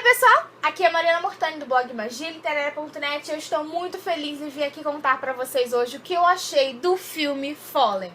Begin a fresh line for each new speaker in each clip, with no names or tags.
Oi pessoal, aqui é a Mariana Mortani do blog magialiterária.net e eu estou muito feliz em vir aqui contar pra vocês hoje o que eu achei do filme Fallen.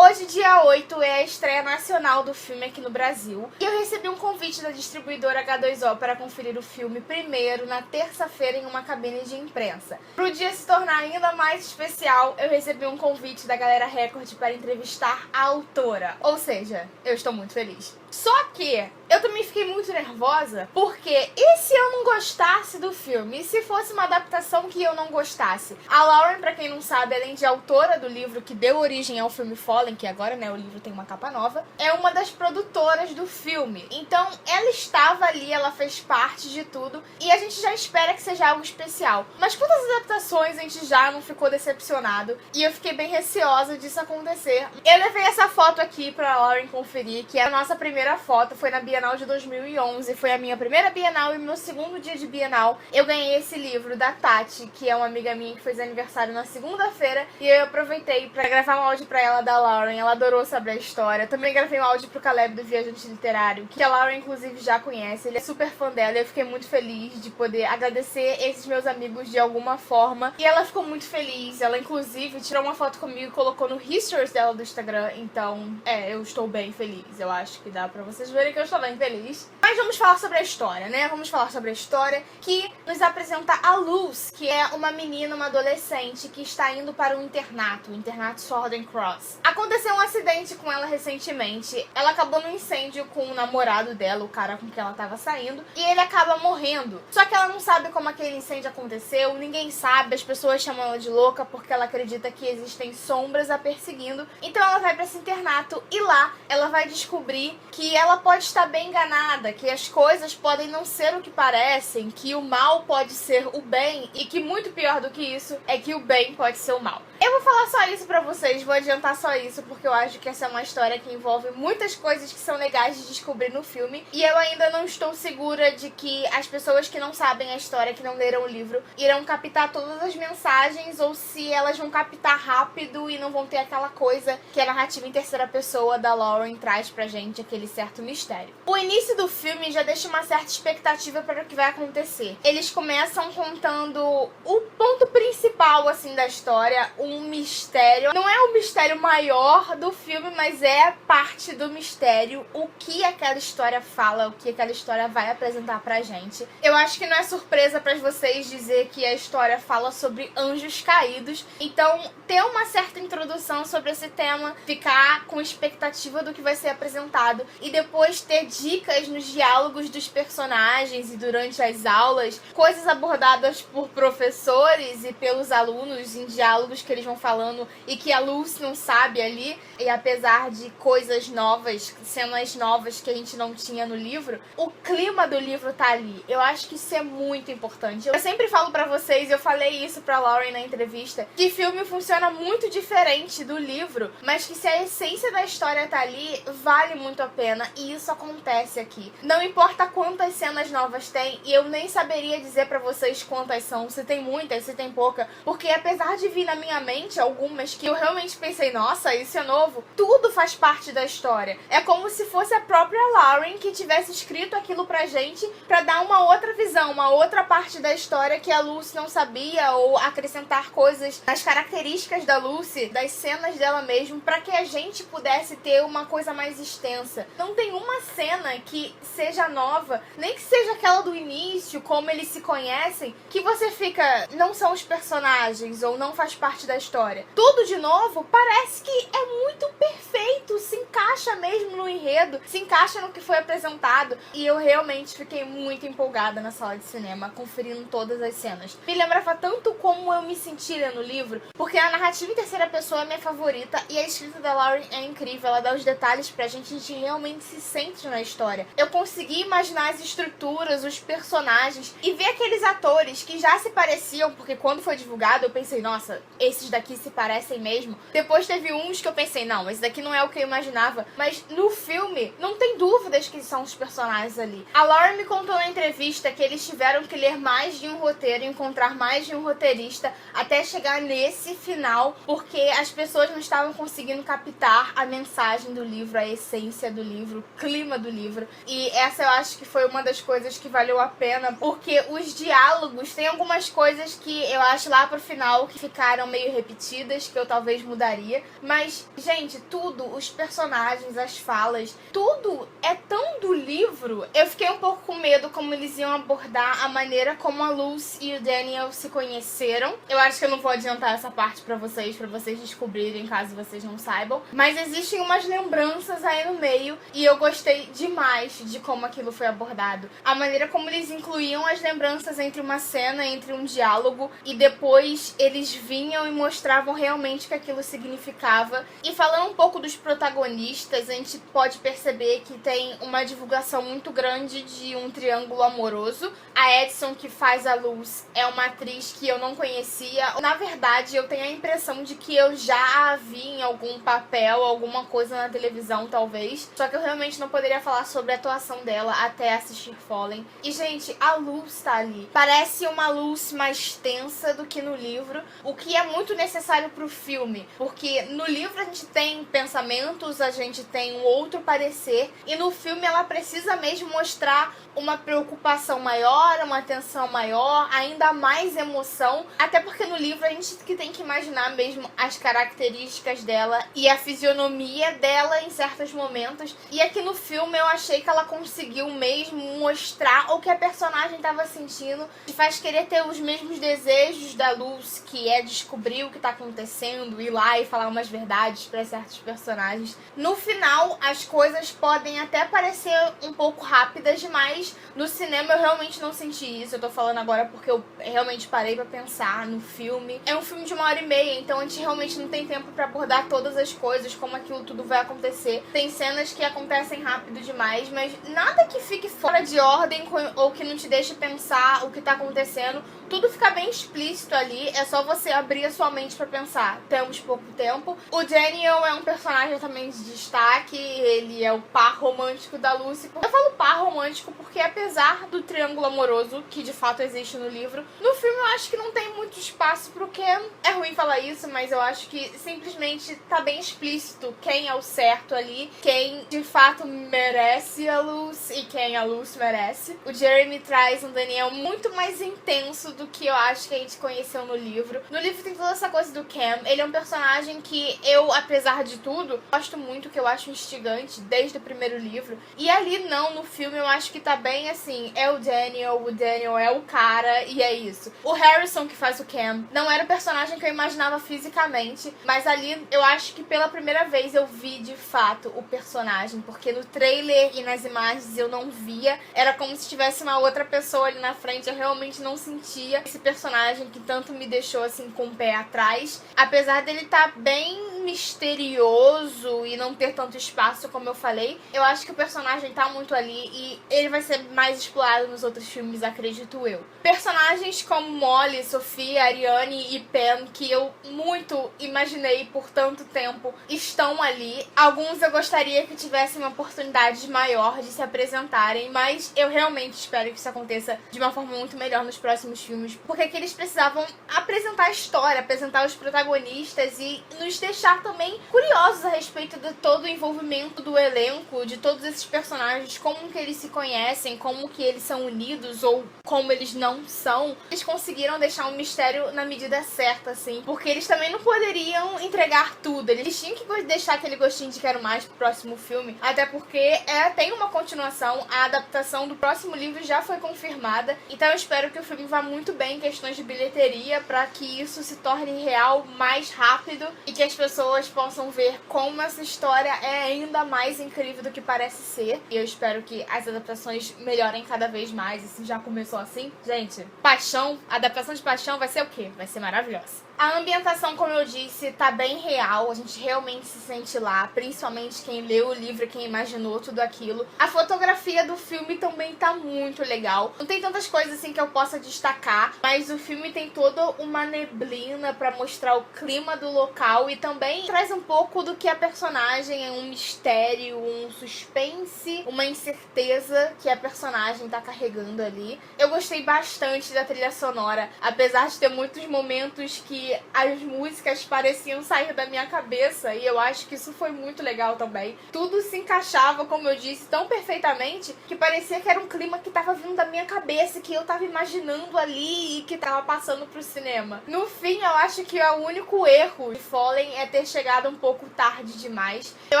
Hoje, dia 8, é a estreia nacional do filme aqui no Brasil. E eu recebi um convite da distribuidora H2O para conferir o filme primeiro, na terça-feira, em uma cabine de imprensa. Pro dia se tornar ainda mais especial, eu recebi um convite da Galera Record para entrevistar a autora. Ou seja, eu estou muito feliz. Só que eu também fiquei muito nervosa, porque e se eu não gostasse do filme? E se fosse uma adaptação que eu não gostasse? A Lauren, pra quem não sabe, além de autora do livro que deu origem ao filme Fallen, que agora, né, o livro tem uma capa nova, é uma das produtoras do filme. Então, ela estava ali, ela fez parte de tudo, e a gente já espera que seja algo especial. Mas quantas adaptações a gente já não ficou decepcionado? E eu fiquei bem receosa disso acontecer. Eu levei essa foto aqui pra Lauren conferir, que é a nossa primeira foto, foi na Bienal de 2011, foi a minha primeira Bienal e meu segundo dia de Bienal. Eu ganhei esse livro da Tati, que é uma amiga minha que fez aniversário na segunda-feira, e eu aproveitei pra gravar um áudio pra ela da Lauren. Ela adorou saber a história. Também gravei um áudio pro Caleb do Viajante Literário, que a Lauren inclusive já conhece, ele é super fã dela e eu fiquei muito feliz de poder agradecer esses meus amigos de alguma forma. E ela ficou muito feliz, ela inclusive tirou uma foto comigo e colocou no Histories dela do Instagram, então eu estou bem feliz. Eu acho que dá pra vocês verem que eu estou bem feliz. Mas vamos falar sobre a história, né? Vamos falar sobre a história que nos apresenta a Luz, que é uma menina, uma adolescente que está indo para um internato, o internato Southern Cross. Aconteceu um acidente com ela recentemente. Ela acabou num incêndio com o namorado dela, o cara com quem ela estava saindo, e ele acaba morrendo. Só que ela não sabe como aquele incêndio aconteceu, ninguém sabe, as pessoas chamam ela de louca porque ela acredita que existem sombras a perseguindo. Então ela vai para esse internato e lá ela vai descobrir que ela pode estar bem enganada, que as coisas podem não ser o que parecem, que o mal pode ser o bem e que muito pior do que isso é que o bem pode ser o mal. Eu vou falar só isso pra vocês, vou adiantar só isso, porque eu acho que essa é uma história que envolve muitas coisas que são legais de descobrir no filme, e eu ainda não estou segura de que as pessoas que não sabem a história, que não leram o livro, irão captar todas as mensagens, ou se elas vão captar rápido e não vão ter aquela coisa que a narrativa em terceira pessoa da Lauren traz pra gente, aquele certo mistério. O início do filme já deixa uma certa expectativa para o que vai acontecer. Eles começam contando o ponto principal, assim, da história, um mistério. Não é o mistério maior do filme, mas é parte do mistério, o que aquela história fala, o que aquela história vai apresentar pra gente. Eu acho que não é surpresa pra vocês dizer que a história fala sobre anjos caídos, então ter uma certa introdução sobre esse tema, ficar com expectativa do que vai ser apresentado e depois ter dicas nos diálogos dos personagens e durante as aulas, coisas abordadas por professores e pelos alunos em diálogos que eles vão falando e que a Luz não sabe ali, e apesar de coisas novas, cenas novas que a gente não tinha no livro, o clima do livro tá ali. Eu acho que isso é muito importante. Eu sempre falo pra vocês, eu falei isso pra Lauren na entrevista, que filme funciona muito diferente do livro, mas que se a essência da história tá ali, vale muito a pena, e isso acontece aqui. Não importa quantas cenas novas tem, e eu nem saberia dizer pra vocês quantas são, se tem muitas, se tem pouca, porque apesar de vir na minha mente algumas que eu realmente pensei, nossa, isso é novo, tudo faz parte da história. É como se fosse a própria Lauren que tivesse escrito aquilo pra gente, pra dar uma outra visão, uma outra parte da história que a Lucy não sabia, ou acrescentar coisas nas características da Lucy, das cenas dela mesmo, pra que a gente pudesse ter uma coisa mais extensa. Não tem uma cena que seja nova, nem que seja aquela do início, como eles se conhecem, que você fica, não são os personagens, ou não faz parte da história. Tudo de novo parece que é muito perfeito, se encaixa mesmo no enredo, se encaixa no que foi apresentado, e eu realmente fiquei muito empolgada na sala de cinema, conferindo todas as cenas. Me lembrava tanto como eu me sentia no livro, porque a narrativa em terceira pessoa é minha favorita, e a escrita da Lauren é incrível, ela dá os detalhes pra gente, a gente realmente se sente na história. Eu consegui imaginar as estruturas, os personagens, e ver aqueles atores que já se pareciam, porque quando foi divulgado eu pensei, nossa, esses daqui se parecem mesmo. Depois teve uns que eu pensei, não, esse daqui não é o que eu imaginava, imaginava, mas no filme não tem dúvidas que são os personagens ali. A Lauren me contou na entrevista que eles tiveram que ler mais de um roteiro, encontrar mais de um roteirista até chegar nesse final, porque as pessoas não estavam conseguindo captar a mensagem do livro, a essência do livro, o clima do livro. E essa eu acho que foi uma das coisas que valeu a pena, porque os diálogos, tem algumas coisas que eu acho lá pro final que ficaram meio repetidas, que eu talvez mudaria. Mas, gente, tudo, os personagens, as falas, tudo é tão do livro. Eu fiquei um pouco com medo como eles iam abordar a maneira como a Lucy e o Daniel se conheceram. Eu acho que eu não vou adiantar essa parte pra vocês descobrirem, caso vocês não saibam. Mas existem umas lembranças aí no meio e eu gostei demais de como aquilo foi abordado. A maneira como eles incluíam as lembranças entre uma cena, entre um diálogo, e depois eles vinham e mostravam realmente o que aquilo significava. E falando um pouco dos protagonistas, a gente pode perceber que tem uma divulgação muito grande de um triângulo amoroso. A Edson, que faz a Luz, é uma atriz que eu não conhecia. Na verdade, eu tenho a impressão de que eu já a vi em algum papel, alguma coisa na televisão, talvez. Só que eu realmente não poderia falar sobre a atuação dela até assistir Fallen. E, gente, a Luz tá ali. Parece uma luz mais tensa do que no livro, o que é muito necessário pro filme, porque no livro a gente tem pensamentos, a gente tem um outro parecer, e no filme ela precisa mesmo mostrar uma preocupação maior, uma tensão maior, ainda mais emoção, até porque no livro a gente que tem que imaginar mesmo as características dela e a fisionomia dela em certos momentos, e aqui no filme eu achei que ela conseguiu mesmo mostrar o que a personagem estava sentindo, e faz querer ter os mesmos desejos da Luz, que é descobrir o que tá acontecendo, ir lá e falar umas verdades para certos personagens. No final, as coisas podem até parecer um pouco rápidas, mas no cinema eu realmente não senti isso. Eu tô falando agora porque eu realmente parei pra pensar no filme. É um filme de 1h30, então a gente realmente não tem tempo pra abordar todas as coisas, como aquilo tudo vai acontecer. Tem cenas que acontecem rápido demais, mas nada que fique fora de ordem ou que não te deixe pensar o que tá acontecendo. Tudo fica bem explícito ali, é só você abrir a sua mente pra pensar. Temos pouco tempo. O Daniel é um personagem também de destaque, ele é o par romântico da Lucy. Eu falo par romântico porque apesar do triângulo amoroso, que de fato existe no livro, no filme eu acho que não tem muito espaço pro Ken. É ruim falar isso, mas eu acho que simplesmente tá bem explícito quem é o certo ali, quem de fato merece a Lucy e quem a Lucy merece. O Jeremy traz um Daniel muito mais intenso do que eu acho que a gente conheceu no livro. No livro tem toda essa coisa do Cam. Ele é um personagem que eu, apesar de tudo, gosto muito, que eu acho instigante desde o primeiro livro. E ali não, no filme eu acho que tá bem assim, é o Daniel é o cara e é isso. O Harrison, que faz o Cam, não era o personagem que eu imaginava fisicamente, mas ali eu acho que pela primeira vez eu vi de fato o personagem, porque no trailer e nas imagens eu não via. Era como se tivesse uma outra pessoa ali na frente, eu realmente não sentia esse personagem que tanto me deixou assim com o pé atrás. Apesar dele estar bem misterioso e não ter tanto espaço, como eu falei, eu acho que o personagem tá muito ali e ele vai ser mais explorado nos outros filmes, acredito eu. Personagens como Molly, Sophia, Ariane e Pen, que eu muito imaginei por tanto tempo, estão ali. Alguns eu gostaria que tivessem uma oportunidade maior de se apresentarem, mas eu realmente espero que isso aconteça de uma forma muito melhor nos próximos filmes, porque aqui eles precisavam apresentar a história, apresentar os protagonistas e nos deixar também curiosos a respeito de todo o envolvimento do elenco, de todos esses personagens, como que eles se conhecem, como que eles são unidos ou como eles não são. Eles conseguiram deixar um mistério na medida certa, assim, porque eles também não poderiam entregar tudo, eles tinham que deixar aquele gostinho de quero mais pro próximo filme, até porque tem uma continuação, a adaptação do próximo livro já foi confirmada, então eu espero que o filme vá muito bem em questões de bilheteria, para que isso se torne real mais rápido e que as pessoas possam ver como essa história é ainda mais incrível do que parece ser. E eu espero que as adaptações melhorem cada vez mais. E se já começou assim, gente, Paixão, a adaptação de Paixão vai ser o quê? Vai ser maravilhosa. A ambientação, como eu disse, tá bem real, a gente realmente se sente lá, principalmente quem leu o livro, quem imaginou tudo aquilo. A fotografia do filme também tá muito legal. Não tem tantas coisas assim que eu possa destacar, mas o filme tem toda uma neblina pra mostrar o clima do local e também traz um pouco do que a personagem é, um mistério, um suspense, uma incerteza que a personagem tá carregando ali. Eu gostei bastante da trilha sonora, apesar de ter muitos momentos que as músicas pareciam sair da minha cabeça, e eu acho que isso foi muito legal também. Tudo se encaixava, como eu disse, tão perfeitamente que parecia que era um clima que tava vindo da minha cabeça, que eu tava imaginando ali e que tava passando pro cinema. No fim, eu acho que o único erro de Fallen é ter chegado um pouco tarde demais. Eu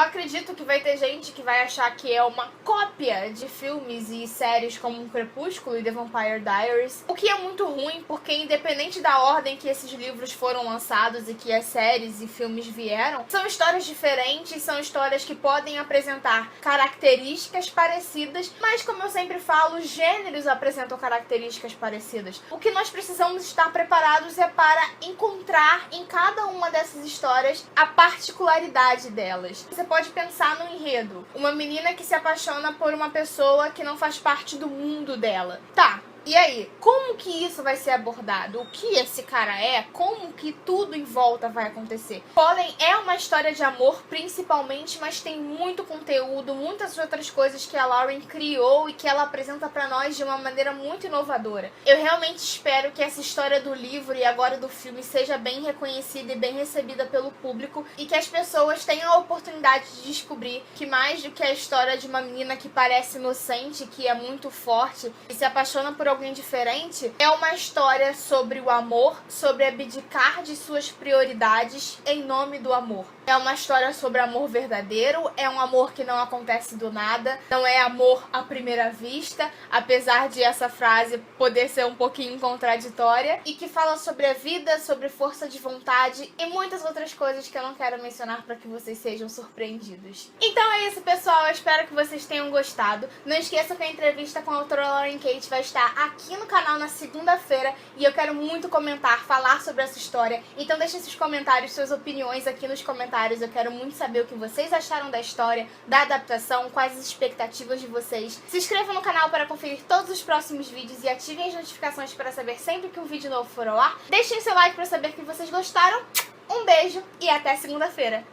acredito que vai ter gente que vai achar que é uma cópia de filmes e séries como Crepúsculo e The Vampire Diaries, o que é muito ruim, porque independente da ordem que esses livros foram lançados e que as séries e filmes vieram, são histórias diferentes, são histórias que podem apresentar características parecidas, mas como eu sempre falo, os gêneros apresentam características parecidas. O que nós precisamos estar preparados é para encontrar em cada uma dessas histórias a particularidade delas. Você pode pensar no enredo. Uma menina que se apaixona por uma pessoa que não faz parte do mundo dela. Tá. E aí, como que isso vai ser abordado? O que esse cara é? Como que tudo em volta vai acontecer? Fallen é uma história de amor, principalmente, mas tem muito conteúdo, muitas outras coisas que a Lauren criou e que ela apresenta pra nós de uma maneira muito inovadora. Eu realmente espero que essa história do livro e agora do filme seja bem reconhecida e bem recebida pelo público e que as pessoas tenham a oportunidade de descobrir que mais do que a história de uma menina que parece inocente, que é muito forte e se apaixona por alguém diferente, é uma história sobre o amor, sobre abdicar de suas prioridades em nome do amor. É uma história sobre amor verdadeiro, é um amor que não acontece do nada, não é amor à primeira vista, apesar de essa frase poder ser um pouquinho contraditória, e que fala sobre a vida, sobre força de vontade e muitas outras coisas que eu não quero mencionar para que vocês sejam surpreendidos. Então é isso, pessoal, eu espero que vocês tenham gostado. Não esqueçam que a entrevista com a autora Lauren Kate vai estar aqui no canal na segunda-feira e eu quero muito comentar, falar sobre essa história, então deixem seus comentários, suas opiniões aqui nos comentários. Eu quero muito saber o que vocês acharam da história, da adaptação, quais as expectativas de vocês. Se inscrevam no canal para conferir todos os próximos vídeos e ativem as notificações para saber sempre que um vídeo novo for ao ar. Deixem seu like para saber que vocês gostaram. Um beijo e até segunda-feira.